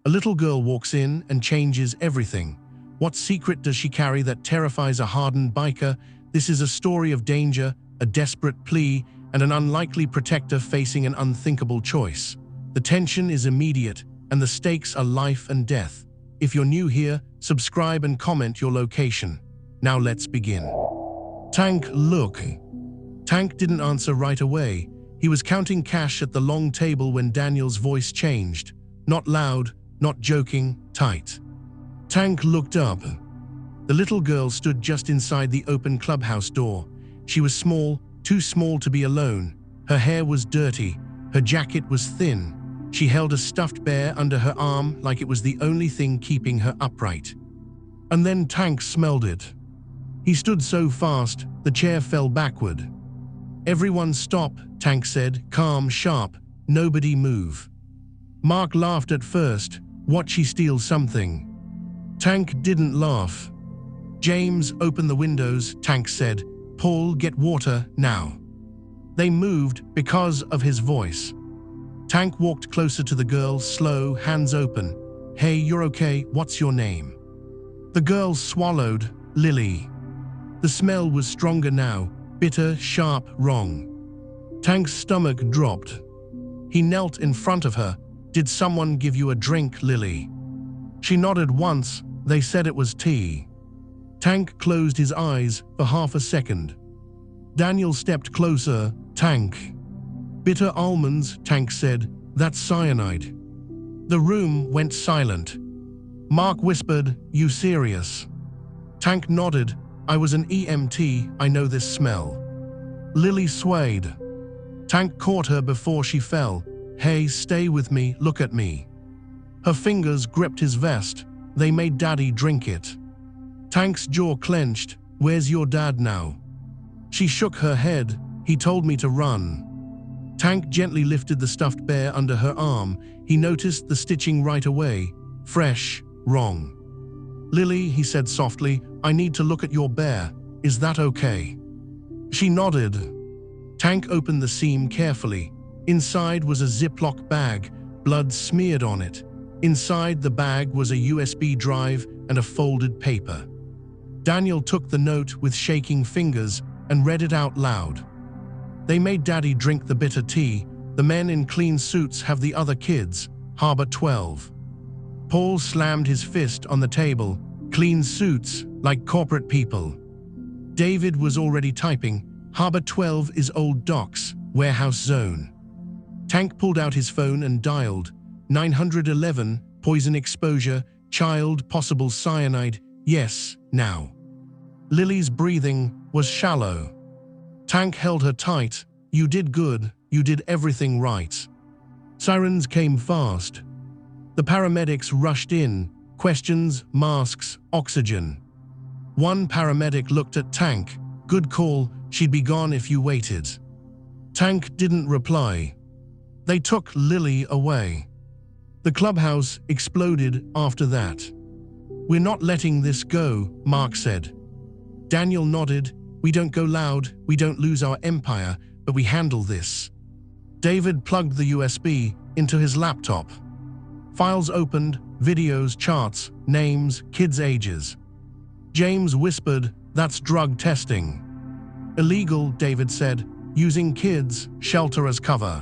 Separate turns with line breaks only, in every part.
A little girl walks in and changes everything. What secret does she carry that terrifies a hardened biker? This is a story of danger, a desperate plea, and an unlikely protector facing an unthinkable choice. The tension is immediate, and the stakes are life and death. If you're new here, subscribe and comment your location. Now let's begin. Tank, look. Tank didn't answer right away. He was counting cash at the long table when Daniel's voice changed. Not loud, not joking, tight. Tank looked up. The little girl stood just inside the open clubhouse door. She was small, too small to be alone. Her hair was dirty. Her jacket was thin. She held a stuffed bear under her arm like it was the only thing keeping her upright. And then Tank smelled it. He stood so fast, the chair fell backward. "Everyone stop," Tank said, calm, sharp. "Nobody move." Mark laughed at first. "Watch she steal something." Tank didn't laugh. "James, open the windows," Tank said. "Paul, get water, now." They moved because of his voice. Tank walked closer to the girl, slow, hands open. "Hey, you're okay, what's your name?" The girl swallowed. "Lily." The smell was stronger now, bitter, sharp, wrong. Tank's stomach dropped. He knelt in front of her. "Did someone give you a drink, Lily?" She nodded once. "They said it was tea." Tank closed his eyes for half a second. Daniel stepped closer. "Tank." "Bitter almonds," Tank said. "That's cyanide." The room went silent. Mark whispered, "You serious?" Tank nodded. "I was an EMT, I know this smell." Lily swayed. Tank caught her before she fell. "Hey, stay with me, look at me." Her fingers gripped his vest. They made Daddy drink it. Tank's jaw clenched. "Where's your dad now?" She shook her head. "He told me to run." Tank gently lifted the stuffed bear under her arm. He noticed the stitching right away. Fresh, wrong. "Lily," he said softly, "I need to look at your bear. Is that okay?" She nodded. Tank opened the seam carefully. Inside was a Ziploc bag, blood smeared on it. Inside the bag was a USB drive and a folded paper. Daniel took the note with shaking fingers and read it out loud. "They made Daddy drink the bitter tea. The men in clean suits have the other kids. Harbor 12. Paul slammed his fist on the table. "Clean suits, like corporate people." David was already typing. "Harbor 12 is old docks, warehouse zone." Tank pulled out his phone and dialed. 911, poison exposure, child, possible cyanide. "Yes, now." Lily's breathing was shallow. Tank held her tight. "You did good, you did everything right." Sirens came fast. The paramedics rushed in. Questions, masks, oxygen. One paramedic looked at Tank. "Good call, she'd be gone if you waited." Tank didn't reply. They took Lily away. The clubhouse exploded after that. "We're not letting this go," Mark said. Daniel nodded. "We don't go loud, we don't lose our empire, but we handle this." David plugged the USB into his laptop. Files opened, videos, charts, names, kids' ages. James whispered, "That's drug testing." "Illegal," David said. "Using kids, shelter as cover."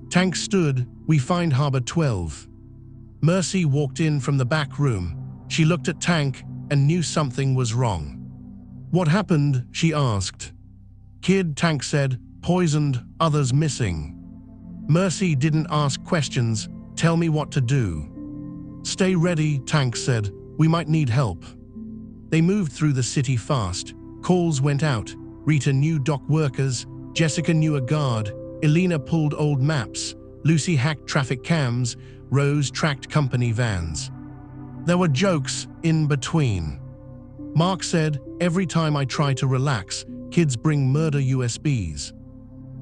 Tank stood. "We find Harbor 12. Mercy walked in from the back room. She looked at Tank and knew something was wrong. "What happened?" she asked. "Kid," Tank said. "Poisoned, others missing." Mercy didn't ask questions. "Tell me what to do." "Stay ready," Tank said. "We might need help." They moved through the city fast. Calls went out. Rita knew dock workers. Jessica knew a guard. Elena pulled old maps. Lucy hacked traffic cams. Rose tracked company vans. There were jokes in between. Mark said, "Every time I try to relax, kids bring murder USBs."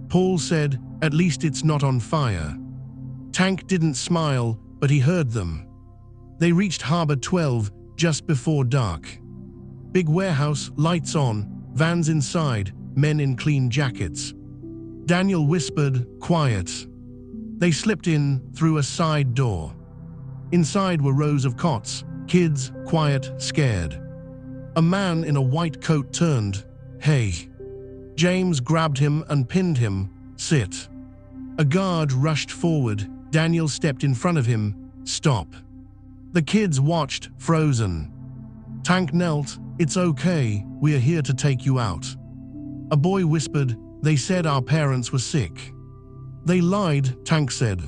Paul said, "At least it's not on fire." Tank didn't smile, but he heard them. They reached Harbor 12 just before dark. Big warehouse, lights on, vans inside, men in clean jackets. Daniel whispered, "Quiet." They slipped in through a side door. Inside were rows of cots, kids, quiet, scared. A man in a white coat turned. "Hey." James grabbed him and pinned him. "Sit." A guard rushed forward. Daniel stepped in front of him. "Stop." The kids watched, frozen. Tank knelt. "It's okay, we're here to take you out." A boy whispered, "They said our parents were sick." "They lied," Tank said.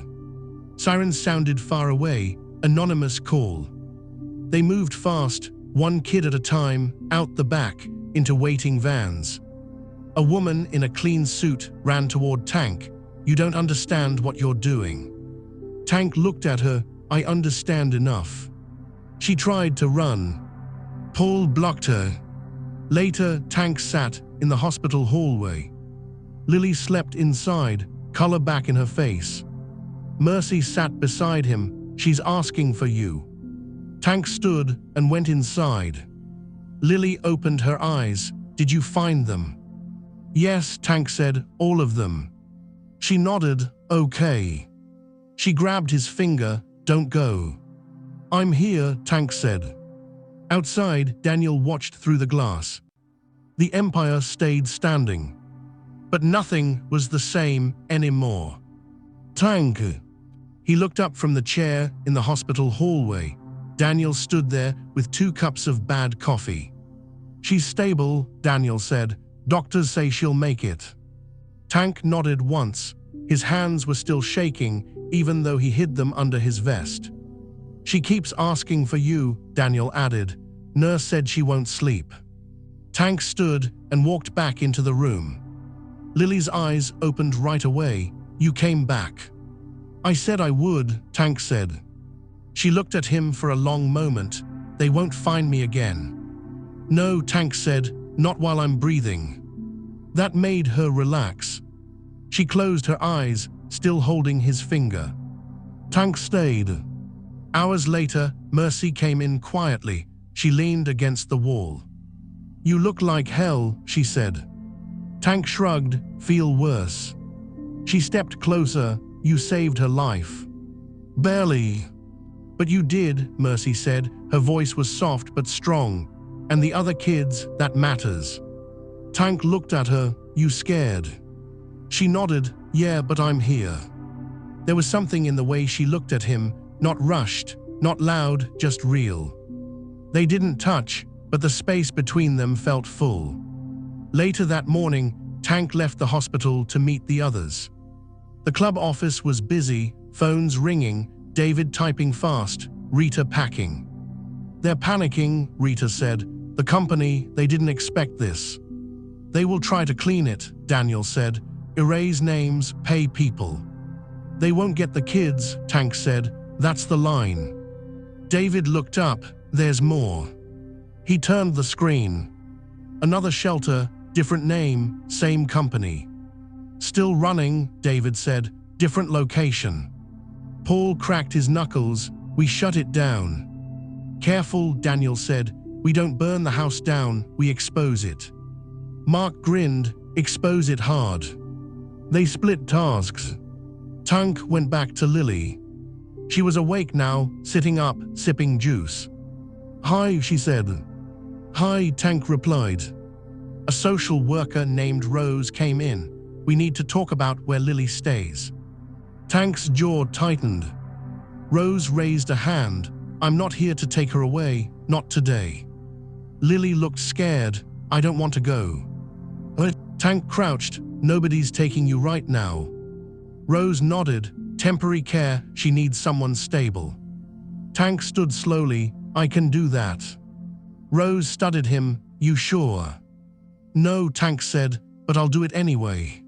Sirens sounded far away, anonymous call. They moved fast, one kid at a time, out the back, into waiting vans. A woman in a clean suit ran toward Tank. "You don't understand what you're doing." Tank looked at her. "I understand enough." She tried to run. Paul blocked her. Later, Tank sat in the hospital hallway. Lily slept inside, color back in her face. Mercy sat beside him. "She's asking for you." Tank stood and went inside. Lily opened her eyes. "Did you find them?" "Yes," Tank said, "all of them." She nodded. "Okay." She grabbed his finger. "Don't go." "I'm here," Tank said. Outside, Daniel watched through the glass. The Empire stayed standing. But nothing was the same anymore. "Tank." He looked up from the chair in the hospital hallway. Daniel stood there with 2 cups of bad coffee. "She's stable," Daniel said. "Doctors say she'll make it." Tank nodded once. His hands were still shaking, even though he hid them under his vest. "She keeps asking for you," Daniel added. "Nurse said she won't sleep." Tank stood and walked back into the room. Lily's eyes opened right away. "You came back." "I said I would," Tank said. She looked at him for a long moment. "They won't find me again." "No," Tank said, "not while I'm breathing." That made her relax. She closed her eyes, still holding his finger. Tank stayed. Hours later, Mercy came in quietly. She leaned against the wall. "You look like hell," she said. Tank shrugged. "Feel worse." She stepped closer. "You saved her life." "Barely." "But you did," Mercy said. Her voice was soft but strong. "And the other kids, that matters." Tank looked at her. "You scared?" She nodded. "Yeah, but I'm here." There was something in the way she looked at him, not rushed, not loud, just real. They didn't touch, but the space between them felt full. Later that morning, Tank left the hospital to meet the others. The club office was busy, phones ringing, David typing fast, Rita packing. "They're panicking," Rita said. "The company, they didn't expect this." "They will try to clean it," Daniel said. "Erase names, pay people." "They won't get the kids," Tank said. "That's the line." David looked up. "There's more." He turned the screen. Another shelter, different name, same company. "Still running," David said. "Different location." Paul cracked his knuckles. "We shut it down." "Careful," Daniel said. "We don't burn the house down, we expose it." Mark grinned. "Expose it hard." They split tasks. Tank went back to Lily. She was awake now, sitting up, sipping juice. "Hi," she said. "Hi," Tank replied. A social worker named Rose came in. "We need to talk about where Lily stays." Tank's jaw tightened. Rose raised a hand. "I'm not here to take her away, not today." Lily looked scared. "I don't want to go." Tank crouched. "Nobody's taking you right now." Rose nodded. "Temporary care, she needs someone stable." Tank stood slowly. "I can do that." Rose studied him. "You sure?" "No," Tank said, "but I'll do it anyway."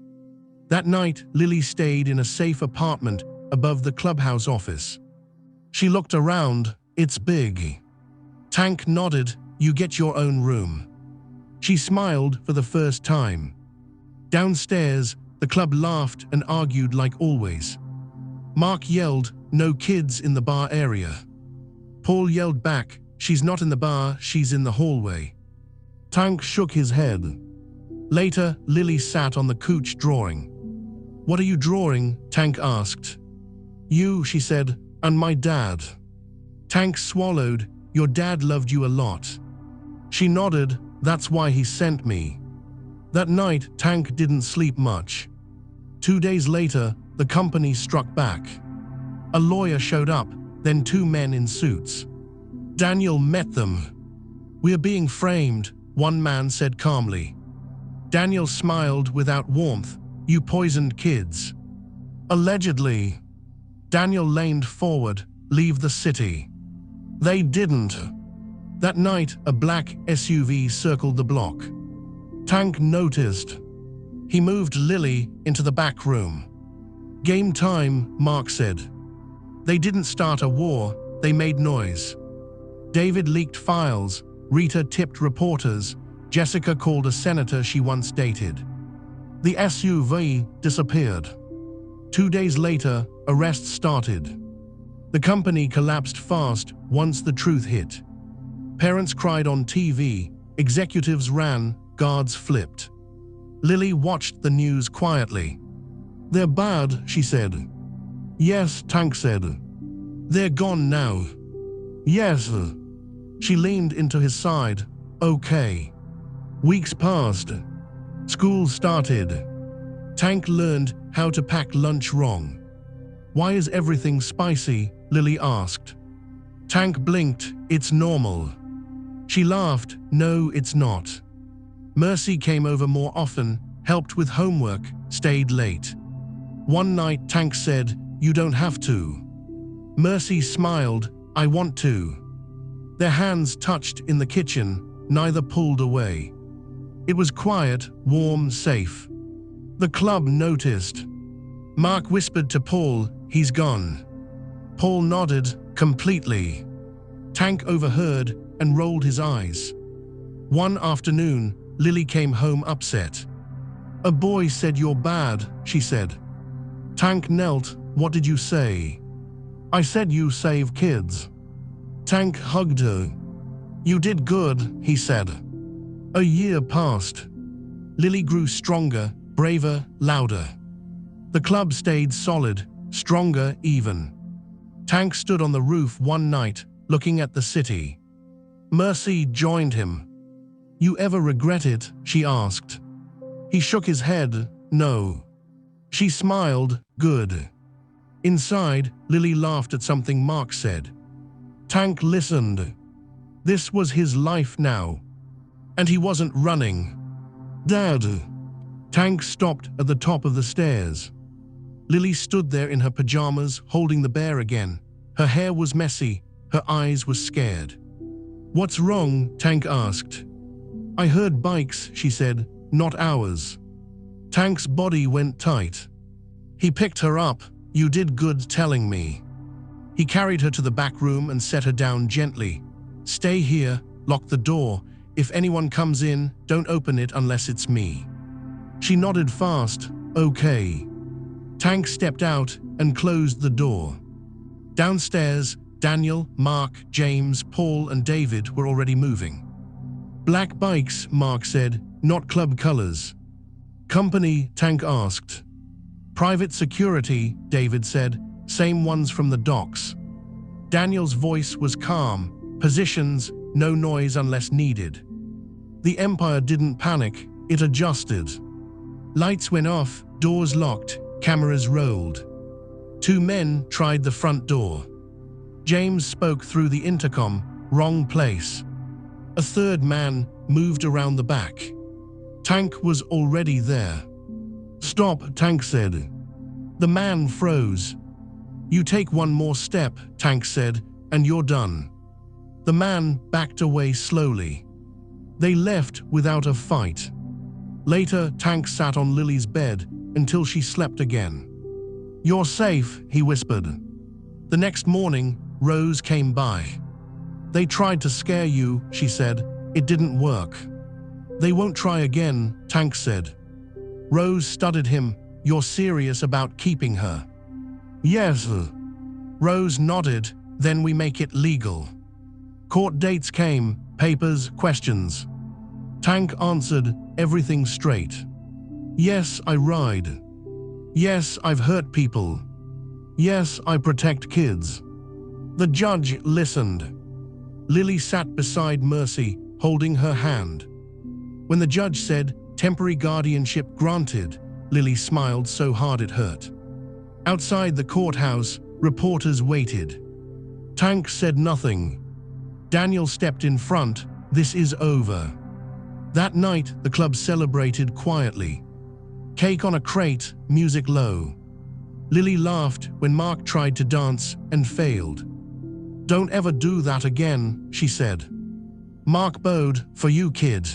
That night, Lily stayed in a safe apartment above the Clubhouse office. She looked around. "It's big." Tank nodded. "You get your own room." She smiled for the first time. Downstairs, the club laughed and argued like always. Mark yelled, "No kids in the bar area." Paul yelled back, "She's not in the bar, she's in the hallway." Tank shook his head. Later, Lily sat on the couch drawing. "What are you drawing?" Tank asked. "You," she said, "and my dad." Tank swallowed. Your dad loved you a lot. She nodded. That's why he sent me. That night, Tank didn't sleep much. 2 days later, the company struck back. A lawyer showed up, then 2 men in suits. Daniel met them. "We're being framed," one man said calmly. Daniel smiled without warmth. "You poisoned kids." "Allegedly." Daniel leaned forward. "Leave the city." They didn't. That night, a black SUV circled the block. Tank noticed. He moved Lily into the back room. "Game time," Mark said. They didn't start a war, they made noise. David leaked files, Rita tipped reporters, Jessica called a senator she once dated. The SUV disappeared. 2 days later, arrests started. The company collapsed fast once the truth hit. Parents cried on TV, executives ran, guards flipped. Lily watched the news quietly. "They're bad," she said. "Yes," Tank said. "They're gone now." "Yes." She leaned into his side. "Okay." Weeks passed. School started. Tank learned how to pack lunch wrong. "Why is everything spicy?" Lily asked. Tank blinked. "It's normal." She laughed. "No, it's not." Mercy came over more often, helped with homework, stayed late. One night, Tank said, "You don't have to." Mercy smiled. "I want to." Their hands touched in the kitchen, neither pulled away. It was quiet, warm, safe. The club noticed. Mark whispered to Paul, "He's gone." Paul nodded, completely. Tank overheard and rolled his eyes. One afternoon, Lily came home upset. "A boy said you're bad," she said. Tank knelt. "What did you say?" "I said you save kids." Tank hugged her. "You did good," he said. A year passed. Lily grew stronger, braver, louder. The club stayed solid, stronger even. Tank stood on the roof one night, looking at the city. Mercy joined him. "You ever regret it?" she asked. He shook his head. "No." She smiled. "Good." Inside, Lily laughed at something Mark said. Tank listened. This was his life now. And he wasn't running. "Dad." Tank stopped at the top of the stairs. Lily stood there in her pajamas, holding the bear again. Her hair was messy, her eyes were scared. "What's wrong?" Tank asked. "I heard bikes," she said, "not ours." Tank's body went tight. He picked her up. "You did good telling me." He carried her to the back room and set her down gently. "Stay here, lock the door. If anyone comes in, don't open it unless it's me." She nodded fast. "Okay." Tank stepped out and closed the door. Downstairs, Daniel, Mark, James, Paul, and David were already moving. "Black bikes," Mark said, "not club colors." "Company?" Tank asked. "Private security," David said, "same ones from the docks." Daniel's voice was calm. "Positions, no noise unless needed." The Empire didn't panic, it adjusted. Lights went off, doors locked, cameras rolled. 2 men tried the front door. James spoke through the intercom, "Wrong place." A 3rd man moved around the back. Tank was already there. "Stop," Tank said. The man froze. "You take one more step," Tank said, "and you're done." The man backed away slowly. They left without a fight. Later, Tank sat on Lily's bed until she slept again. "You're safe," he whispered. The next morning, Rose came by. "They tried to scare you," she said. "It didn't work." "They won't try again," Tank said. Rose studied him. "You're serious about keeping her?" "Yes." Rose nodded. "Then we make it legal." Court dates came, papers, questions. Tank answered, everything straight. "Yes, I ride. Yes, I've hurt people. Yes, I protect kids. The judge listened. Lily sat beside Mercy, holding her hand. When the judge said, "Temporary guardianship granted," Lily smiled so hard it hurt. Outside the courthouse, reporters waited. Tank said nothing. Daniel stepped in front. "This is over." That night, the club celebrated quietly. Cake on a crate, music low. Lily laughed when Mark tried to dance and failed. "Don't ever do that again," she said. Mark bowed. "For you, kid."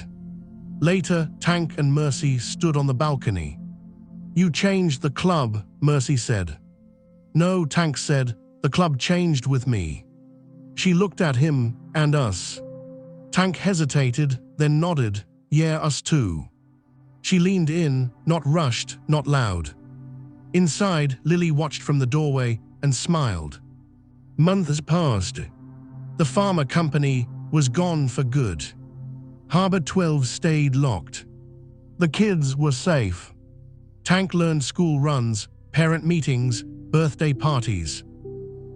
Later, Tank and Mercy stood on the balcony. "You changed the club," Mercy said. "No," Tank said, "the club changed with me." She looked at him and us. Tank hesitated, then nodded. "Yeah, us too." She leaned in, not rushed, not loud. Inside, Lily watched from the doorway and smiled. Months passed. The pharma company was gone for good. Harbor 12 stayed locked. The kids were safe. Tank learned school runs, parent meetings, birthday parties.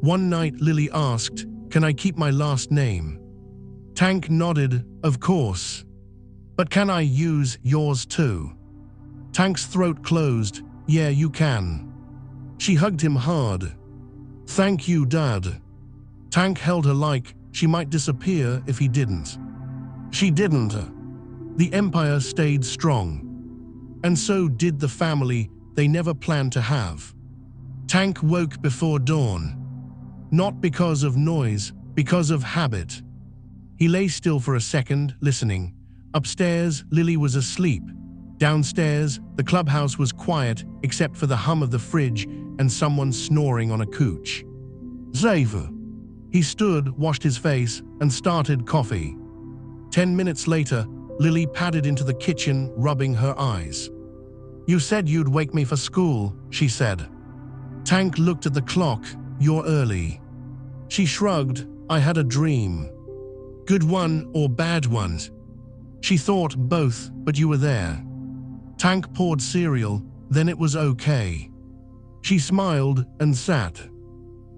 One night, Lily asked, "Can I keep my last name?" Tank nodded, "Of course. But can I use yours too?" Tank's throat closed. "Yeah, you can." She hugged him hard. "Thank you, Dad." Tank held her like she might disappear if he didn't. She didn't. The empire stayed strong. And so did the family they never planned to have. Tank woke before dawn. Not because of noise, because of habit. He lay still for a second, listening. Upstairs, Lily was asleep. Downstairs, the clubhouse was quiet except for the hum of the fridge and someone snoring on a couch. "Xavier." He stood, washed his face, and started coffee. 10 minutes later, Lily padded into the kitchen, rubbing her eyes. "You said you'd wake me for school," she said. Tank looked at the clock. "You're early." She shrugged. "I had a dream." "Good one or bad one?" She thought both, but you were there. Tank poured cereal, then it was okay. She smiled and sat.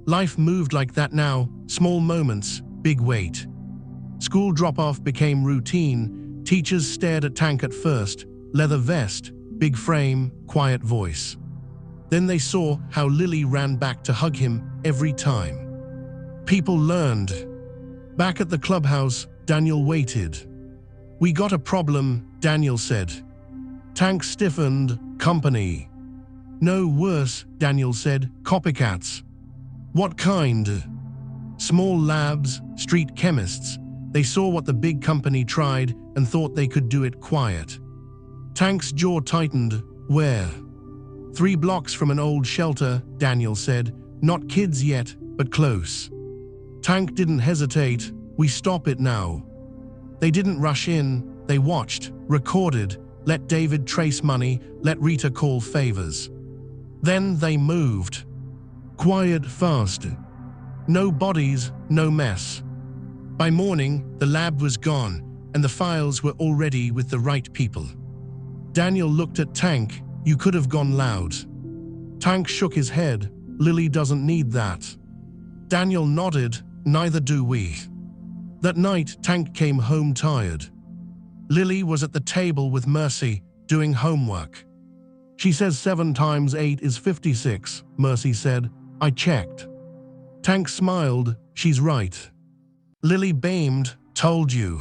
Life moved like that now, small moments, big weight. School drop-off became routine. Teachers stared at Tank at first, leather vest, big frame, quiet voice. Then they saw how Lily ran back to hug him every time. People learned. Back at the clubhouse, Daniel waited. "We got a problem," Daniel said. Tank stiffened. "Company." "No, worse," Daniel said. "Copycats." "What kind?" "Small labs, street chemists. They saw what the big company tried and thought they could do it quiet." Tank's jaw tightened. "Where?" 3 blocks from an old shelter," Daniel said. "Not kids yet, but close." Tank didn't hesitate. "We stop it now." They didn't rush in. They watched, recorded, let David trace money, let Rita call favors. Then they moved. Quiet, fast. No bodies, no mess. By morning, the lab was gone, and the files were already with the right people. Daniel looked at Tank. "You could have gone loud." Tank shook his head. "Lily doesn't need that." Daniel nodded. "Neither do we." That night, Tank came home tired. Lily was at the table with Mercy, doing homework. "She says 7 times 8 is 56, Mercy said. "I checked." Tank smiled. "She's right." Lily beamed. "Told you."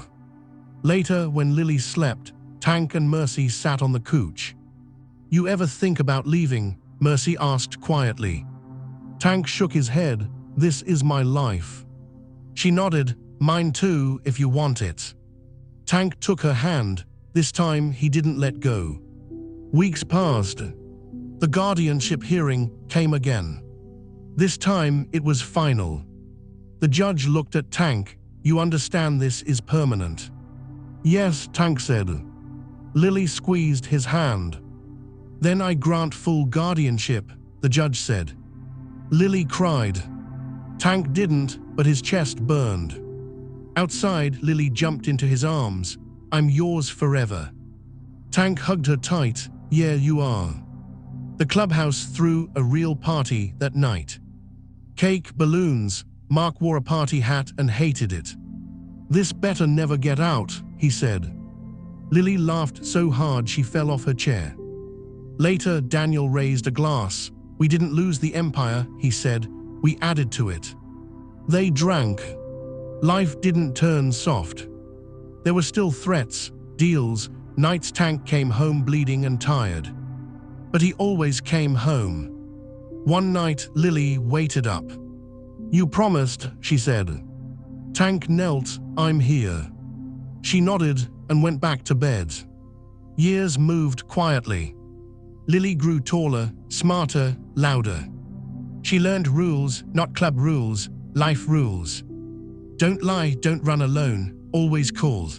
Later, when Lily slept, Tank and Mercy sat on the couch. "You ever think about leaving?" Mercy asked quietly. Tank shook his head. "This is my life." She nodded. "Mine too, if you want it." Tank took her hand. This time, he didn't let go. Weeks passed. The guardianship hearing came again. This time, it was final. The judge looked at Tank. "You understand this is permanent?" "Yes," Tank said. Lily squeezed his hand. "Then I grant full guardianship," the judge said. Lily cried. Tank didn't, but his chest burned. Outside, Lily jumped into his arms. "I'm yours forever." Tank hugged her tight. "Yeah, you are." The clubhouse threw a real party that night. Cake, balloons, Mark wore a party hat and hated it. "This better never get out," he said. Lily laughed so hard she fell off her chair. Later, Daniel raised a glass. "We didn't lose the empire," he said. "We added to it." They drank. Life didn't turn soft. There were still threats, deals. Nights Tank came home bleeding and tired. But he always came home. One night, Lily waited up. "You promised," she said. Tank knelt. "I'm here." She nodded and went back to bed. Years moved quietly. Lily grew taller, smarter, louder. She learned rules, not club rules, life rules. Don't lie, don't run alone, always call.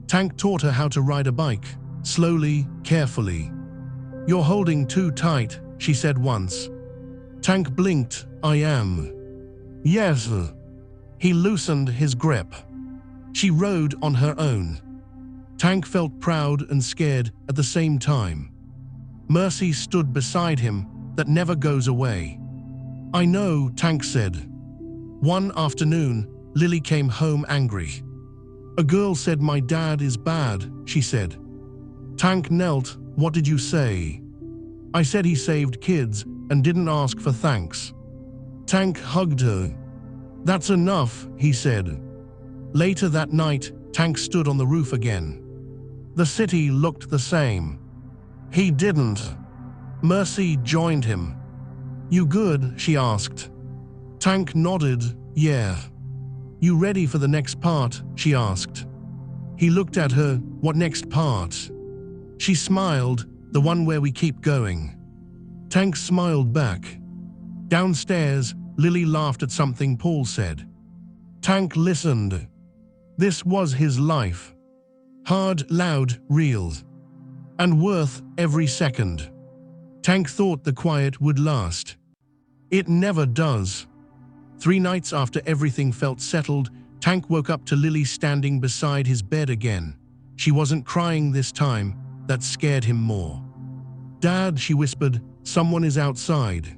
Tank taught her how to ride a bike, slowly, carefully. "You're holding too tight," she said once. Tank blinked. "I am." "Yes." He loosened his grip. She rode on her own. Tank felt proud and scared at the same time. Mercy stood beside him. "That never goes away." "I know," Tank said. One afternoon, Lily came home angry. "A girl said my dad is bad," she said. Tank knelt. "What did you say?" "I said he saved kids and didn't ask for thanks." Tank hugged her. "That's enough," he said. Later that night, Tank stood on the roof again. The city looked the same. He didn't. Mercy joined him. "You good?" she asked. Tank nodded. "Yeah." "You ready for the next part?" she asked. He looked at her. "What next part?" She smiled. "The one where we keep going." Tank smiled back. Downstairs, Lily laughed at something Paul said. Tank listened. This was his life. Hard, loud, real. And worth every second. Tank thought the quiet would last. It never does. 3 nights after everything felt settled, Tank woke up to Lily standing beside his bed again. She wasn't crying this time. That scared him more. "Dad," she whispered, "someone is outside."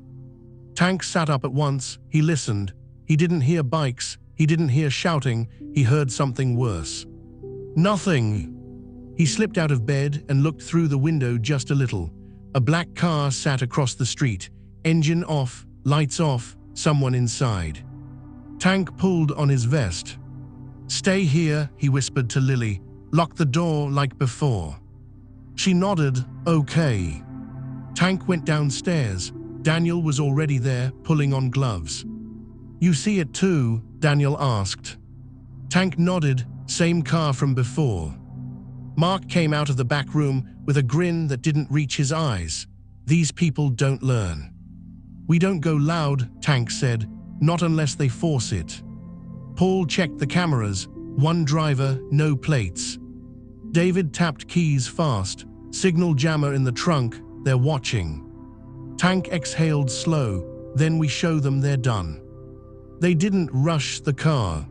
Tank sat up at once. He listened. He didn't hear bikes. He didn't hear shouting. He heard something worse. Nothing. He slipped out of bed and looked through the window just a little. A black car sat across the street. Engine off, lights off, someone inside. Tank pulled on his vest. "Stay here," he whispered to Lily. "Lock the door like before." She nodded. "Okay." Tank went downstairs. Daniel was already there, pulling on gloves. "You see it too?" Daniel asked. Tank nodded. "Same car from before." Mark came out of the back room with a grin that didn't reach his eyes. "These people don't learn." "We don't go loud," Tank said. "Not unless they force it." Paul checked the cameras. 1 driver, no plates. David tapped keys fast. Signal jammer in the trunk. They're watching. Tank exhaled slow. "Then we show them they're done." They didn't rush the car.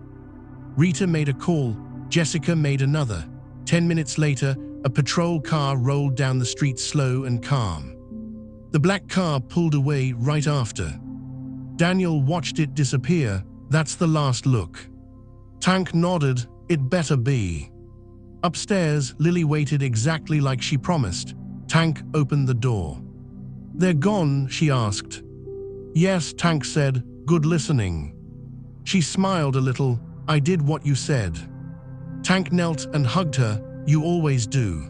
Rita made a call. Jessica made another. 10 minutes later, a patrol car rolled down the street slow and calm. The black car pulled away right after. Daniel watched it disappear. "That's the last look." Tank nodded. "It better be." Upstairs, Lily waited exactly like she promised. Tank opened the door. "They're gone?" she asked. "Yes," Tank said. "Good listening." She smiled a little. "I did what you said." Tank knelt and hugged her. "You always do."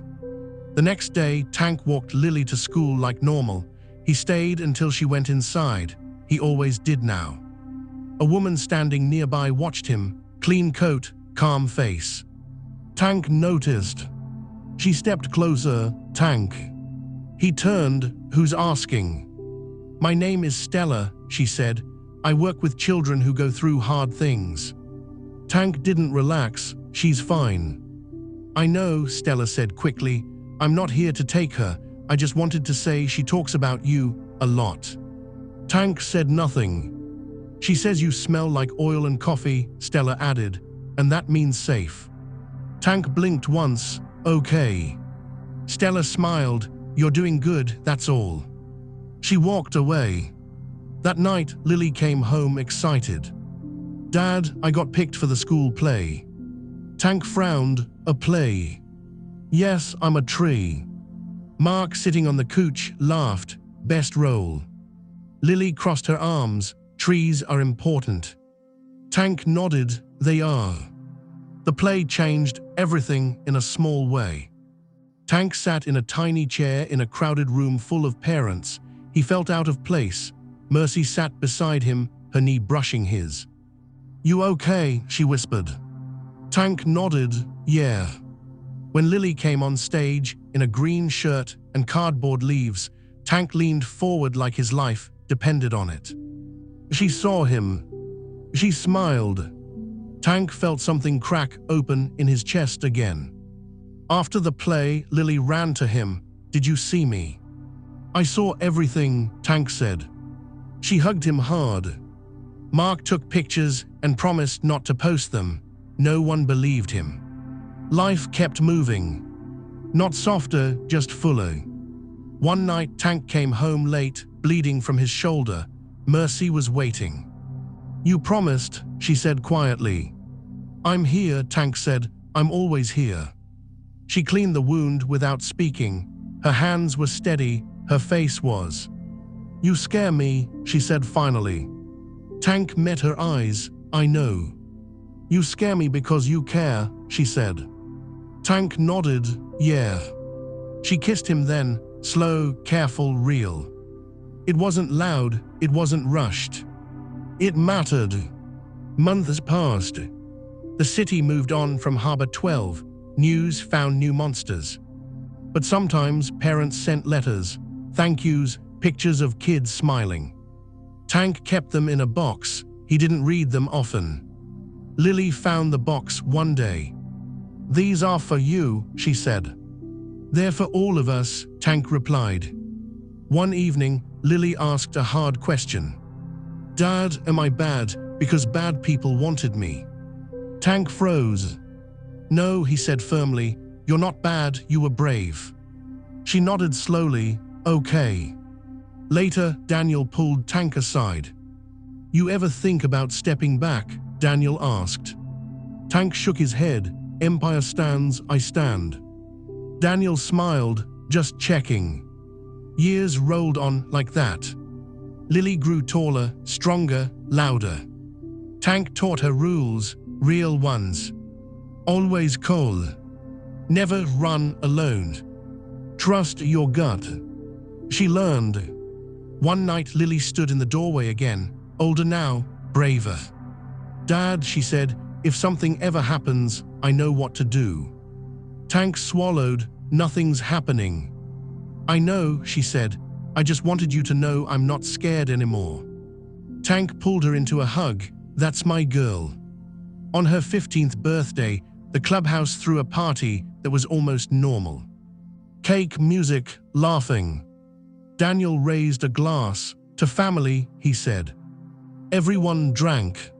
The next day, Tank walked Lily to school like normal. He stayed until she went inside. He always did now. A woman standing nearby watched him. Clean coat, calm face. Tank noticed. She stepped closer. "Tank." He turned. "Who's asking?" "My name is Stella," she said. "I work with children who go through hard things." Tank didn't relax. "She's fine." "I know," Stella said quickly. "I'm not here to take her. I just wanted to say she talks about you a lot." Tank said nothing. "She says you smell like oil and coffee," Stella added, "and that means safe." Tank blinked once. "Okay." Stella smiled. "You're doing good, that's all." She walked away. That night, Lily came home excited. Dad, I got picked for the school play. Tank frowned. A play? Yes, I'm a tree. Mark, sitting on the couch, laughed. Best role. Lily crossed her arms. Trees are important. Tank nodded. They are. The play changed everything in a small way. Tank sat in a tiny chair in a crowded room full of parents. He felt out of place. Mercy sat beside him, her knee brushing his. You okay? She whispered. Tank nodded. Yeah. When Lily came on stage, in a green shirt and cardboard leaves, Tank leaned forward like his life depended on it. She saw him. She smiled. Tank felt something crack open in his chest again. After the play, Lily ran to him. Did you see me? I saw everything, Tank said. She hugged him hard. Mark took pictures and promised not to post them. No one believed him. Life kept moving. Not softer, just fuller. One night, Tank came home late, bleeding from his shoulder. Mercy was waiting. You promised, she said quietly. I'm here, Tank said. I'm always here. She cleaned the wound without speaking. Her hands were steady, her face was. You scare me, she said finally. Tank met her eyes. I know. You scare me because you care, she said. Tank nodded. Yeah. She kissed him then, slow, careful, real. It wasn't loud, it wasn't rushed. It mattered. Months passed. The city moved on from Harbor 12. News found new monsters. But sometimes parents sent letters, thank yous, pictures of kids smiling. Tank kept them in a box. He didn't read them often. Lily found the box one day. These are for you, she said. They're for all of us, Tank replied. One evening, Lily asked a hard question. Dad, am I bad because bad people wanted me? Tank froze. No, he said firmly, you're not bad, you were brave. She nodded slowly, okay. Later, Daniel pulled Tank aside. You ever think about stepping back? Daniel asked. Tank shook his head. Empire stands, I stand. Daniel smiled, just checking. Years rolled on like that. Lily grew taller, stronger, louder. Tank taught her rules, real ones. Always call. Never run alone. Trust your gut. She learned. One night, Lily stood in the doorway again, older now, braver. Dad, she said, if something ever happens, I know what to do. Tank swallowed. Nothing's happening. I know, she said. I just wanted you to know I'm not scared anymore. Tank pulled her into a hug. That's my girl. On her 15th birthday, the clubhouse threw a party that was almost normal. Cake, music, laughing. Daniel raised a glass. To family, he said. Everyone drank.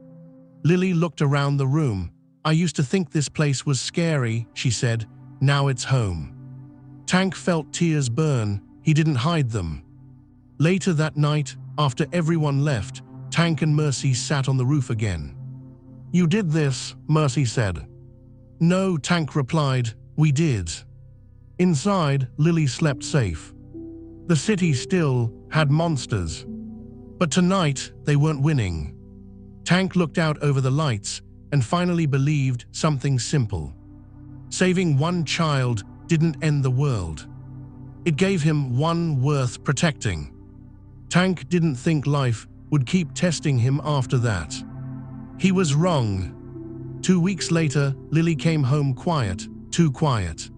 Lily looked around the room. I used to think this place was scary, she said. Now it's home. Tank felt tears burn. He didn't hide them. Later that night, after everyone left, Tank and Mercy sat on the roof again. You did this, Mercy said. No, Tank replied. We did. Inside, Lily slept safe. The city still had monsters. But tonight, they weren't winning. Tank looked out over the lights and finally believed something simple. Saving one child didn't end the world. It gave him one worth protecting. Tank didn't think life would keep testing him after that. He was wrong. 2 weeks later, Lily came home quiet, too quiet.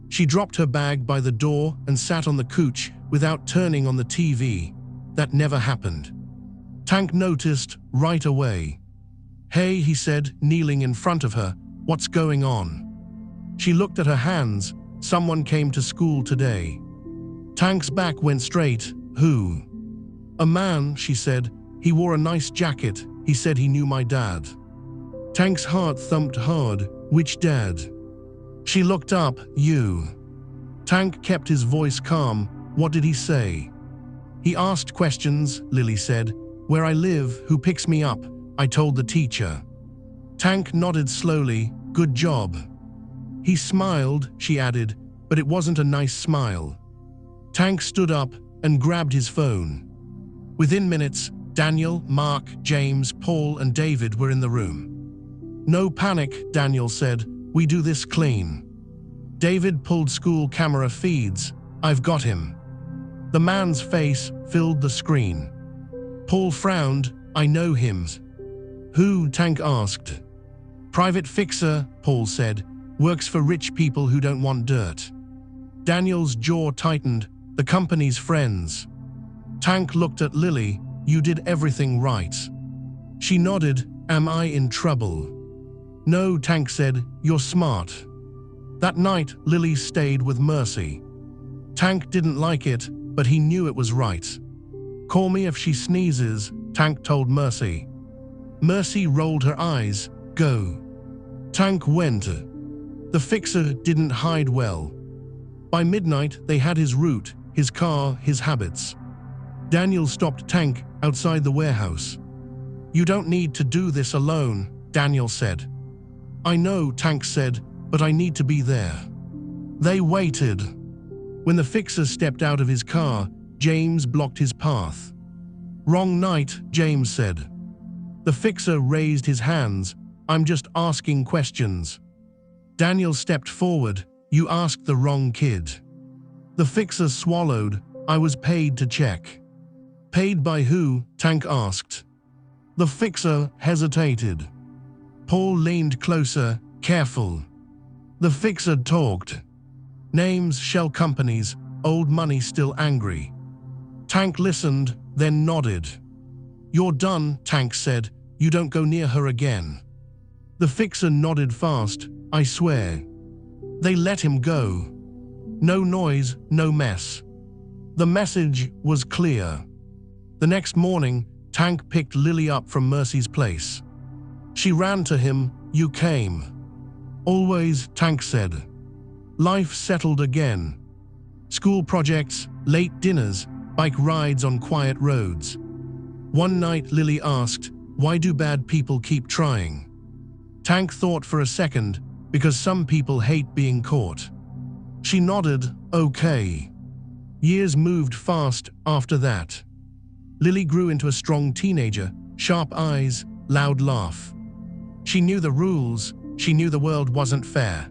She dropped her bag by the door and sat on the couch without turning on the TV. That never happened. Tank noticed right away. Hey, he said, kneeling in front of her, what's going on? She looked at her hands. Someone came to school today. Tank's back went straight. Who? A man, she said. He wore a nice jacket. He said he knew my dad. Tank's heart thumped hard. Which dad? She looked up. You. Tank kept his voice calm. What did he say? He asked questions, Lily said. Where I live, who picks me up, I told the teacher. Tank nodded slowly. Good job. He smiled, she added, but it wasn't a nice smile. Tank stood up and grabbed his phone. Within minutes, Daniel, Mark, James, Paul, and David were in the room. No panic, Daniel said. We do this clean. David pulled school camera feeds. I've got him. The man's face filled the screen. Paul frowned. I know him. Who? Tank asked. Private fixer, Paul said. Works for rich people who don't want dirt. Daniel's jaw tightened. The company's friends. Tank looked at Lily. You did everything right. She nodded. Am I in trouble? No, Tank said. You're smart. That night, Lily stayed with Mercy. Tank didn't like it, but he knew it was right. Call me if she sneezes, Tank told Mercy. Mercy rolled her eyes. Go. Tank went. The fixer didn't hide well. By midnight, they had his route, his car, his habits. Daniel stopped Tank outside the warehouse. You don't need to do this alone, Daniel said. I know, Tank said, but I need to be there. They waited. When the fixer stepped out of his car, James blocked his path. Wrong night, James said. The fixer raised his hands. I'm just asking questions. Daniel stepped forward. You asked the wrong kid. The fixer swallowed. I was paid to check. Paid by who? Tank asked. The fixer hesitated. Paul leaned closer. Careful. The fixer talked. Names, shell companies, old money still angry. Tank listened, then nodded. You're done, Tank said. You don't go near her again. The fixer nodded fast. I swear. They let him go. No noise, no mess. The message was clear. The next morning, Tank picked Lily up from Mercy's place. She ran to him. You came. Always, Tank said. Life settled again. School projects, late dinners, bike rides on quiet roads. One night, Lily asked, why do bad people keep trying? Tank thought for a second, because some people hate being caught. She nodded, okay. Years moved fast after that. Lily grew into a strong teenager, sharp eyes, loud laugh. She knew the rules, she knew the world wasn't fair.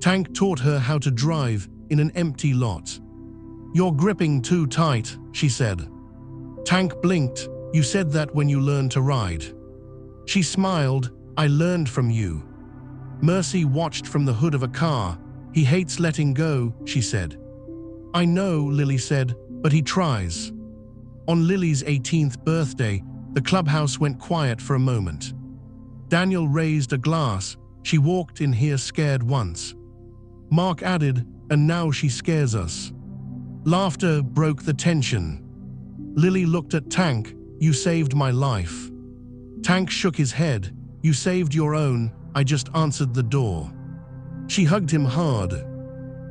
Tank taught her how to drive in an empty lot. You're gripping too tight, she said. Tank blinked. You said that when you learned to ride. She smiled. I learned from you. Mercy watched from the hood of a car. He hates letting go, she said. I know, Lily said, but he tries. On Lily's 18th birthday, the clubhouse went quiet for a moment. Daniel raised a glass. She walked in here scared once. Mark added, and now she scares us. Laughter broke the tension. Lily looked at Tank. You saved my life. Tank shook his head. You saved your own. I just answered the door. She hugged him hard.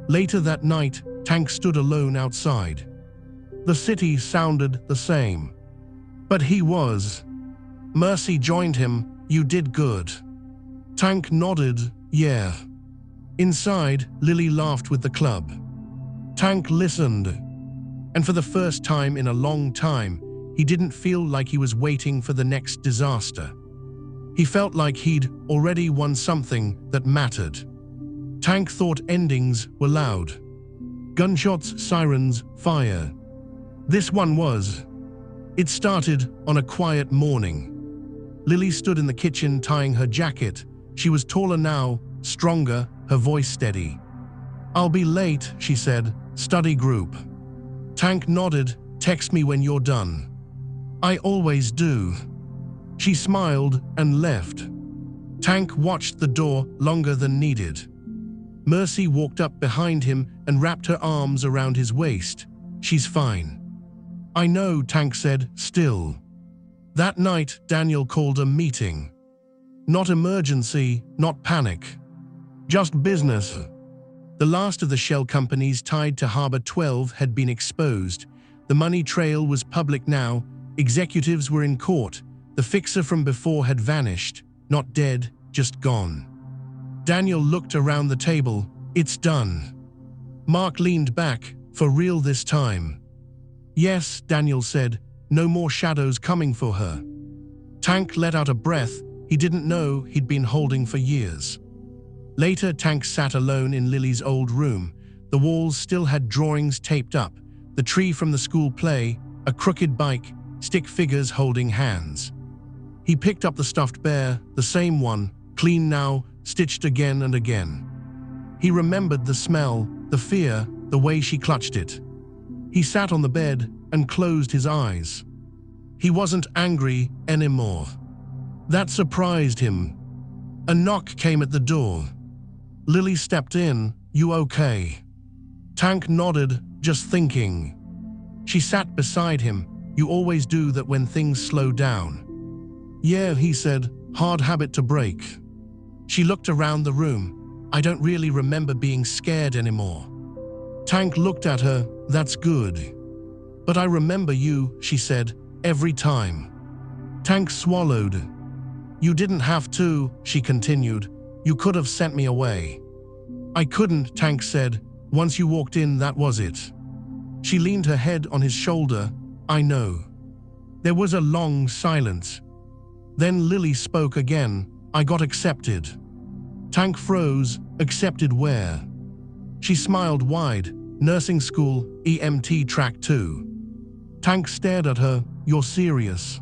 Later that night, Tank stood alone outside. The city sounded the same. But he was. Mercy joined him. You did good. Tank nodded. Yeah. Inside, Lily laughed with the club. Tank listened. And for the first time in a long time, he didn't feel like he was waiting for the next disaster. He felt like he'd already won something that mattered. Tank thought endings were loud. Gunshots, sirens, fire. This one was. It started on a quiet morning. Lily stood in the kitchen tying her jacket. She was taller now, stronger, her voice steady. I'll be late, she said. Study group. Tank nodded. Text me when you're done. I always do. She smiled and left. Tank watched the door longer than needed. Mercy walked up behind him and wrapped her arms around his waist. She's fine. I know, Tank said, still. That night, Daniel called a meeting. Not emergency, not panic. Just business. The last of the shell companies tied to Harbor 12 had been exposed. The money trail was public now. Executives were in court. The fixer from before had vanished, not dead, just gone. Daniel looked around the table. It's done. Mark leaned back. For real this time? Yes, Daniel said. No more shadows coming for her. Tank let out a breath he didn't know he'd been holding for years. Later, Tank sat alone in Lily's old room. The walls still had drawings taped up, the tree from the school play, a crooked bike, stick figures holding hands. He picked up the stuffed bear, the same one, clean now, stitched again and again. He remembered the smell, the fear, the way she clutched it. He sat on the bed and closed his eyes. He wasn't angry anymore. That surprised him. A knock came at the door. Lily stepped in. You okay? Tank nodded, just thinking. She sat beside him. You always do that when things slow down. Yeah, he said, hard habit to break. She looked around the room. I don't really remember being scared anymore. Tank looked at her. That's good. But I remember you, she said, every time. Tank swallowed. You didn't have to, she continued. You could have sent me away. I couldn't, Tank said. Once you walked in, that was it. She leaned her head on his shoulder. I know. There was a long silence. Then Lily spoke again. I got accepted. Tank froze. Accepted where? She smiled wide. Nursing school, EMT track 2. Tank stared at her. You're serious?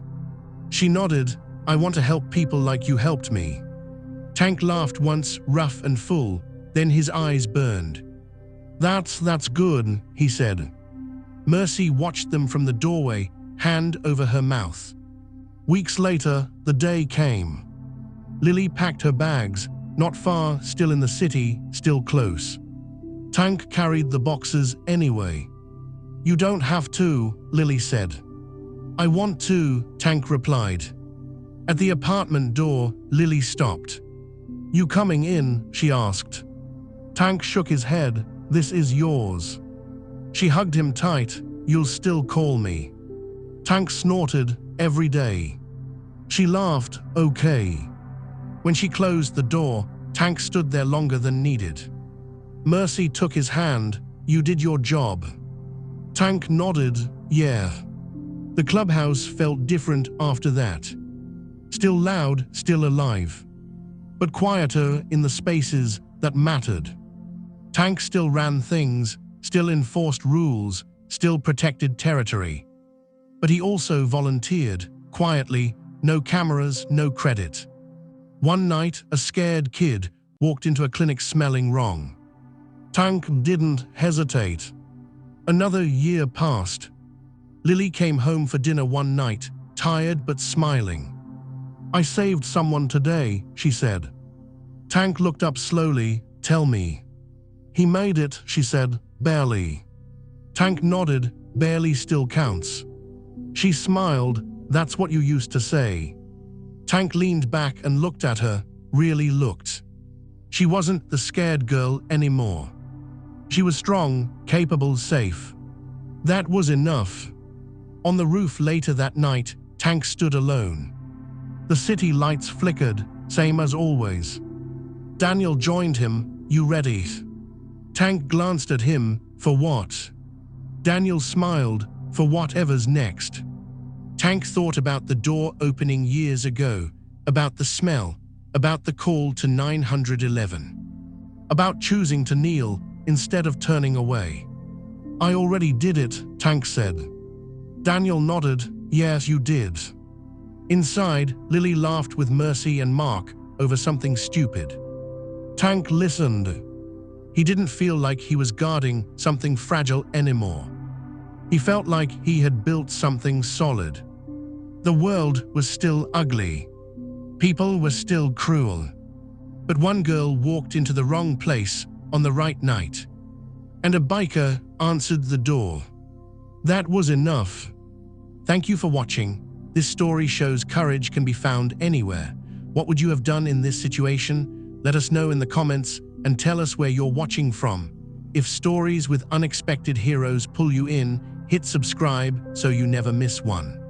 She nodded. I want to help people like you helped me. Tank laughed once, rough and full. Then his eyes burned. That's good, he said. Mercy watched them from the doorway, hand over her mouth. Weeks later, the day came. Lily packed her bags, not far, still in the city, still close. Tank carried the boxes anyway. You don't have to, Lily said. I want to, Tank replied. At the apartment door, Lily stopped. You coming in? She asked. Tank shook his head. This is yours. She hugged him tight. You'll still call me. Tank snorted. Every day. She laughed. Okay. When she closed the door, Tank stood there longer than needed. Mercy took his hand. You did your job. Tank nodded. Yeah. The clubhouse felt different after that. Still loud, still alive. But quieter in the spaces that mattered. Tank still ran things, still enforced rules, still protected territory. But he also volunteered, quietly, no cameras, no credit. One night, a scared kid walked into a clinic smelling wrong. Tank didn't hesitate. Another year passed. Lily came home for dinner one night, tired but smiling. I saved someone today, she said. Tank looked up slowly. Tell me. He made it, she said, barely. Tank nodded. Barely still counts. She smiled. That's what you used to say. Tank leaned back and looked at her, really looked. She wasn't the scared girl anymore. She was strong, capable, safe. That was enough. On the roof later that night, Tank stood alone. The city lights flickered, same as always. Daniel joined him. You ready? Tank glanced at him. For what? Daniel smiled. For whatever's next. Tank thought about the door opening years ago, about the smell, about the call to 911, about choosing to kneel instead of turning away. I already did it, Tank said. Daniel nodded. Yes, you did. Inside, Lily laughed with Mercy and Mark over something stupid. Tank listened. He didn't feel like he was guarding something fragile anymore. He felt like he had built something solid. The world was still ugly. People were still cruel. But one girl walked into the wrong place on the right night. And a biker answered the door. That was enough. Thank you for watching. This story shows courage can be found anywhere. What would you have done in this situation? Let us know in the comments and tell us where you're watching from. If stories with unexpected heroes pull you in, hit subscribe so you never miss one.